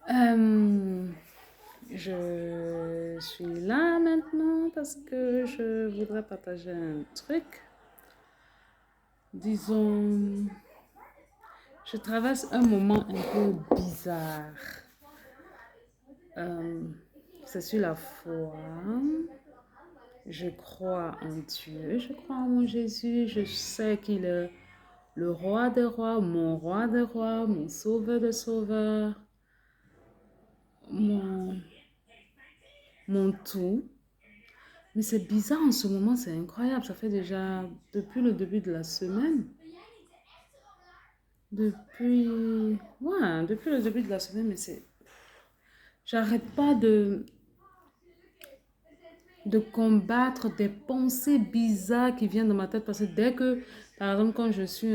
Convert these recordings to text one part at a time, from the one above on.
Euh, je suis là maintenant parce que je voudrais partager un truc. Disons, je traverse un moment un peu bizarre. Euh, c'est sur la foi. Je crois en Dieu, je crois en mon Jésus. Je sais qu'il est le roi des rois, mon sauveur de sauveurs, mon, mon tout. Mais c'est bizarre en ce moment, c'est incroyable. Ça fait déjà depuis le début de la semaine. Depuis le début de la semaine, mais c'est, j'arrête pas de combattre des pensées bizarres qui viennent dans ma tête parce que dès que, par exemple, quand je suis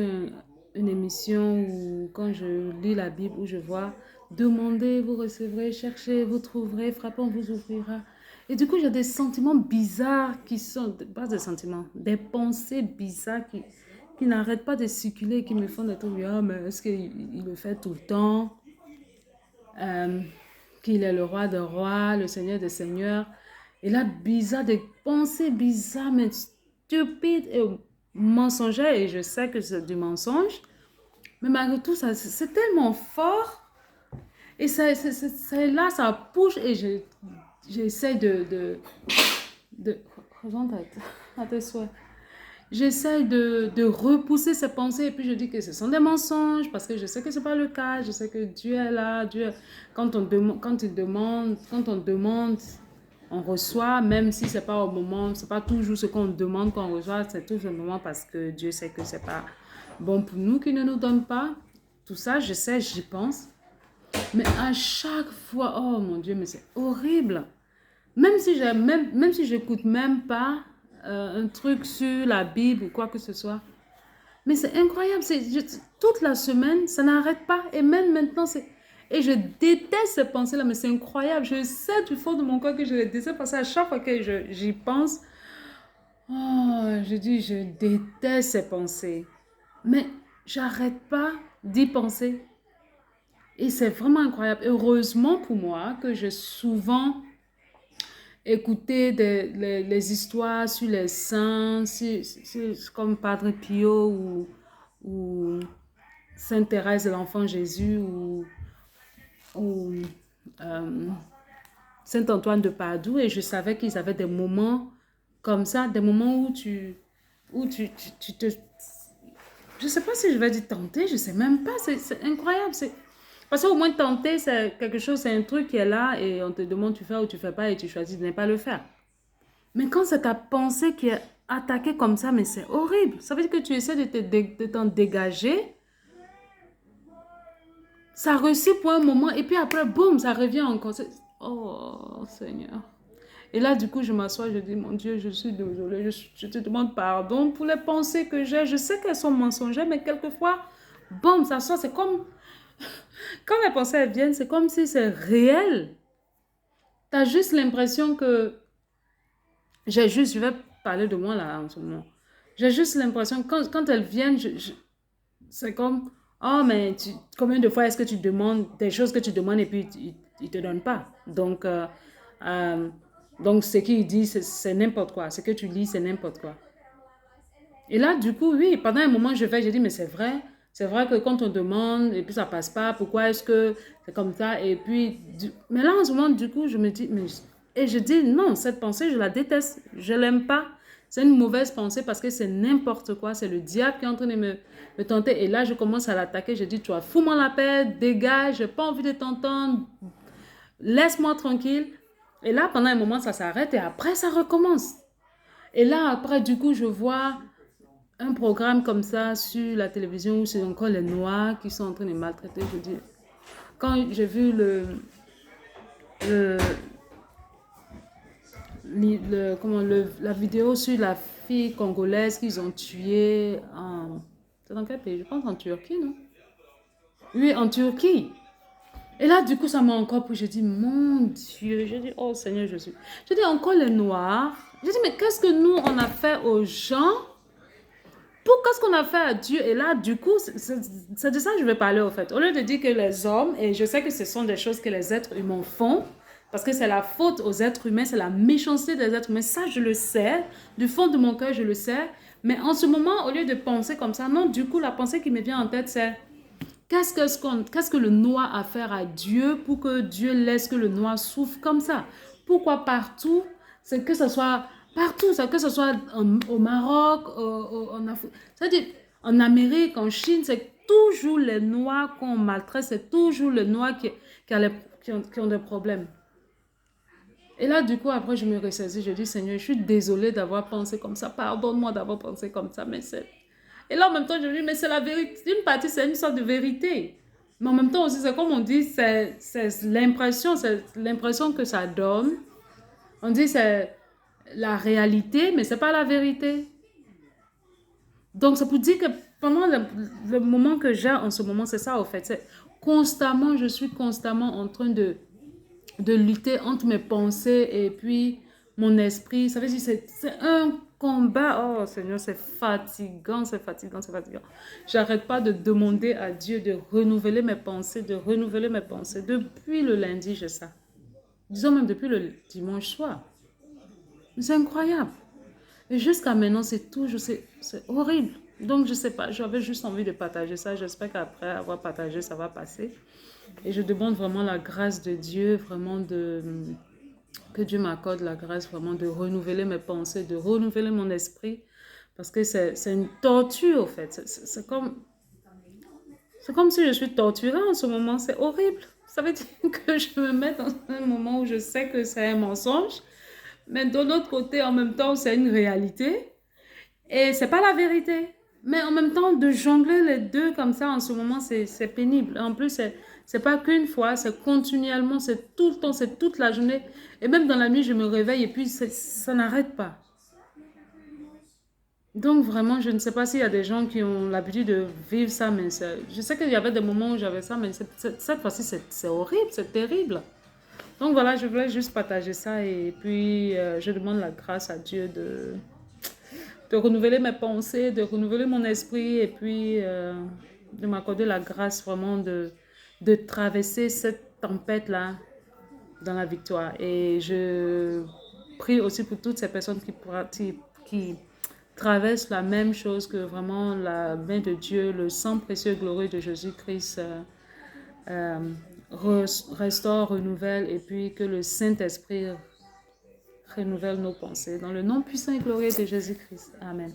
une émission ou quand je lis la Bible où je vois demandez, vous recevrez, cherchez, vous trouverez, frappez, on vous ouvrira. Et du coup, j'ai des sentiments bizarres qui sont, pas des sentiments, des pensées bizarres qui n'arrêtent pas de circuler, qui me font des trucs, ah, mais est-ce qu'il le fait tout le temps? Euh, qu'il est le roi des rois, le seigneur des seigneurs. Et là, bizarre, des pensées bizarres, mais stupides et mensongères. Et je sais que c'est du mensonge. Mais malgré tout, ça, c'est tellement fort. Et là, ça pousse. Et j'essaie de rejoins à tes souhaits. J'essaie de repousser ces pensées et puis je dis que ce sont des mensonges parce que je sais que ce n'est pas le cas. Je sais que Dieu est là. Dieu, quand on demande, on reçoit, même si ce n'est pas au moment, ce n'est pas toujours ce qu'on demande qu'on reçoit, c'est toujours le moment parce que Dieu sait que ce n'est pas bon pour nous, qu'il ne nous donne pas. Tout ça, je sais, j'y pense. Mais à chaque fois, oh mon Dieu, mais c'est horrible. Même si j'écoute même pas un truc sur la Bible ou quoi que ce soit. Mais c'est incroyable. Toute la semaine, ça n'arrête pas. Et même maintenant, c'est... Et je déteste ces pensées-là, mais c'est incroyable. Je sais du fond de mon corps que je les déteste parce qu'à chaque fois que j'y pense, oh, je dis, je déteste ces pensées. Mais j'arrête pas d'y penser. Et c'est vraiment incroyable. Heureusement pour moi que j'ai souvent écouter les histoires sur les saints, comme Padre Pio ou Sainte Thérèse de l'Enfant Jésus ou euh, Saint Antoine de Padoue et je savais qu'ils avaient des moments comme ça, des moments où tu te... Je sais pas si je vais dire tenter, je sais même pas, c'est incroyable. Parce qu'au moins tenter, c'est quelque chose, c'est un truc qui est là et on te demande tu fais ou tu fais pas et tu choisis de ne pas le faire. Mais quand c'est ta pensée qui est attaquée comme ça, mais c'est horrible. Ça veut dire que tu essaies de t'en dégager. Ça réussit pour un moment et puis après, boum, ça revient encore. Oh, Seigneur. Et là, du coup, je m'assois, je dis, mon Dieu, je suis désolée, je te demande pardon pour les pensées que j'ai. Je sais qu'elles sont mensongères, mais quelquefois, boum, ça sort. C'est comme, quand les pensées elles viennent, c'est comme si c'est réel. Tu as juste l'impression que, je vais parler de moi là en ce moment. J'ai juste l'impression que quand elles viennent, c'est comme, oh, mais combien de fois est-ce que tu demandes des choses que tu demandes et puis ils ne te donnent pas. Euh, donc ce qu'il dit, c'est n'importe quoi. Ce que tu lis, c'est n'importe quoi. Et là, du coup, oui, pendant un moment, je dis, mais c'est vrai. C'est vrai que quand on demande et puis ça passe pas, pourquoi est-ce que c'est comme ça? Et puis, mais là, en ce moment, du coup, je me dis, et je dis, non, cette pensée, je la déteste. Je l'aime pas. C'est une mauvaise pensée parce que c'est n'importe quoi. C'est le diable qui est en train de me tenter. Et là, je commence à l'attaquer. Je dis, tu vois, fous-moi la paix, dégage, j'ai pas envie de t'entendre, laisse-moi tranquille. Et là, pendant un moment, ça s'arrête et après, ça recommence. Et là, après, du coup, je vois un programme comme ça sur la télévision où c'est encore les Noirs qui sont en train de maltraiter. Je dis, quand j'ai vu le, la vidéo sur la fille congolaise qu'ils ont tuée en... C'est dans quel pays? Je pense en Turquie, non? Oui, en Turquie. Et là, du coup, ça m'a encore pris. Je dis, mon Dieu. Je dis, oh Seigneur Jésus. Je dis, encore les Noirs. Je dis, mais qu'est-ce que nous, on a fait aux gens qu'est-ce qu'on a fait à Dieu? Et là, du coup, c'est de ça que je vais parler, au fait. Au lieu de dire que les hommes, et je sais que ce sont des choses que les êtres humains font, parce que c'est la faute aux êtres humains, c'est la méchanceté des êtres humains. Ça, je le sais. Du fond de mon cœur, je le sais. Mais en ce moment, au lieu de penser comme ça, non, du coup, la pensée qui me vient en tête, c'est qu'est-ce que le noir a à faire à Dieu pour que Dieu laisse que le noir souffre comme ça? Pourquoi partout, c'est que ce soit partout, que ce soit au Maroc, en Afrique, c'est-à-dire en Amérique, en Chine, c'est toujours les noirs qu'on maltraite, c'est toujours les noirs qui ont des problèmes. Et là, du coup, après, je me ressaisis, je dis, Seigneur, je suis désolée d'avoir pensé comme ça, pardonne-moi d'avoir pensé comme ça, mais c'est... Et là, en même temps, je me dis, mais c'est la vérité, une partie, c'est une sorte de vérité. Mais en même temps aussi, c'est comme on dit, c'est l'impression que ça donne. On dit, c'est la réalité, mais c'est pas la vérité. Donc, c'est pour dire que pendant le moment que j'ai en ce moment, c'est ça, au fait. C'est constamment, je suis constamment en train de lutter entre mes pensées et puis mon esprit. Ça veut dire c'est un combat. Oh Seigneur, c'est fatigant, c'est fatigant, c'est fatigant. J'arrête pas de demander à Dieu de renouveler mes pensées, de renouveler mes pensées. Depuis le lundi, j'ai ça. Disons même depuis le dimanche soir. C'est incroyable. Et jusqu'à maintenant, c'est toujours, c'est horrible. Donc, je sais pas, j'avais juste envie de partager ça. J'espère qu'après avoir partagé, ça va passer. Et je demande vraiment la grâce de Dieu, vraiment que Dieu m'accorde la grâce vraiment de renouveler mes pensées, de renouveler mon esprit. Parce que c'est une torture, en fait. C'est comme si je suis torturée en ce moment. C'est horrible. Ça veut dire que je me mets dans un moment où je sais que c'est un mensonge. Mais de l'autre côté, en même temps, c'est une réalité. Et c'est pas la vérité. Mais en même temps, de jongler les deux comme ça en ce moment, c'est pénible. En plus, c'est pas qu'une fois, c'est continuellement, c'est tout le temps, c'est toute la journée. Et même dans la nuit, je me réveille et puis ça n'arrête pas. Donc vraiment, je ne sais pas s'il y a des gens qui ont l'habitude de vivre ça, mais je sais qu'il y avait des moments où j'avais ça, mais cette fois-ci, c'est horrible, c'est terrible. Donc voilà, je voulais juste partager ça et puis je demande la grâce à Dieu de renouveler mes pensées, de renouveler mon esprit et puis de m'accorder la grâce vraiment de traverser cette tempête-là dans la victoire. Et je prie aussi pour toutes ces personnes qui traversent la même chose, que vraiment la main de Dieu, le sang précieux et glorieux de Jésus-Christ euh, restaure, renouvelle et puis que le Saint-Esprit renouvelle nos pensées. Dans le nom puissant et glorieux de Jésus-Christ. Amen.